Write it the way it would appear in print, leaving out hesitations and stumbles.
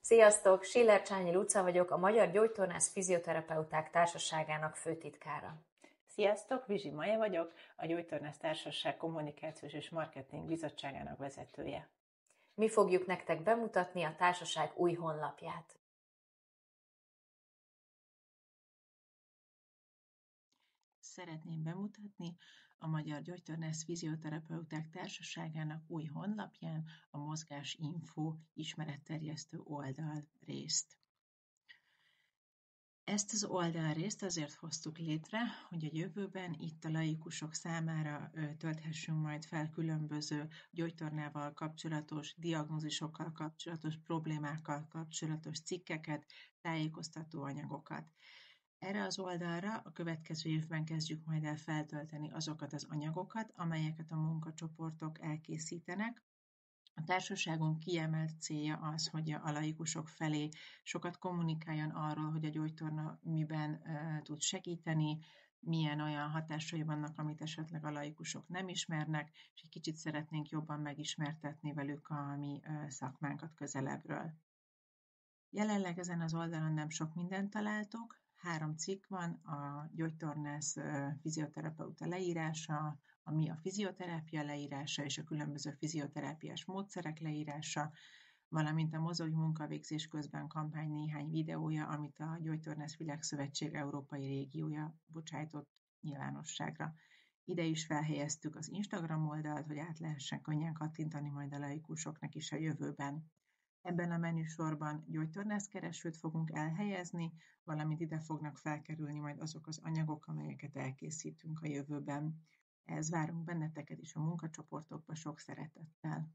Sziasztok! Schiller Csányi Luca vagyok, a Magyar Gyógytornász Fizioterapeuták Társaságának főtitkára. Sziasztok, Vizsi Maja vagyok, a Gyógytornász Társaság Kommunikációs és Marketing Bizottságának vezetője. Mi fogjuk nektek bemutatni a társaság új honlapját. Szeretném bemutatni a Magyar Gyógytornász Fizioterapeuták Társaságának új honlapján a Mozgásinfo ismeretterjesztő oldalrészt. Ezt az oldalrészt azért hoztuk létre, hogy a jövőben itt a laikusok számára tölthessünk majd fel különböző gyógytornával kapcsolatos, diagnózisokkal kapcsolatos, problémákkal kapcsolatos cikkeket, tájékoztató anyagokat. Erre az oldalra a következő évben kezdjük majd el feltölteni azokat az anyagokat, amelyeket a munkacsoportok elkészítenek. A társaságunk kiemelt célja az, hogy a laikusok felé sokat kommunikáljon arról, hogy a gyógytorna miben tud segíteni, milyen olyan hatásai vannak, amit esetleg a laikusok nem ismernek, és egy kicsit szeretnénk jobban megismertetni velük a mi szakmánkat közelebbről. Jelenleg ezen az oldalon nem sok mindent találtok, 3 cikk van, a gyógytornász fizioterapeuta leírása, ami a fizioterápia leírása és a különböző fizioterápiás módszerek leírása, valamint a mozói munkavégzés közben kampány néhány videója, amit a Gyógytornász Világszövetség Európai Régiója bocsájtott nyilvánosságra. Ide is felhelyeztük az Instagram oldalt, hogy át lehessen könnyen kattintani majd a laikusoknak is a jövőben. Ebben a menüsorban gyógytornászkeresőt fogunk elhelyezni, valamint ide fognak felkerülni majd azok az anyagok, amelyeket elkészítünk a jövőben. Ehhez várunk benneteket is a munkacsoportokba sok szeretettel.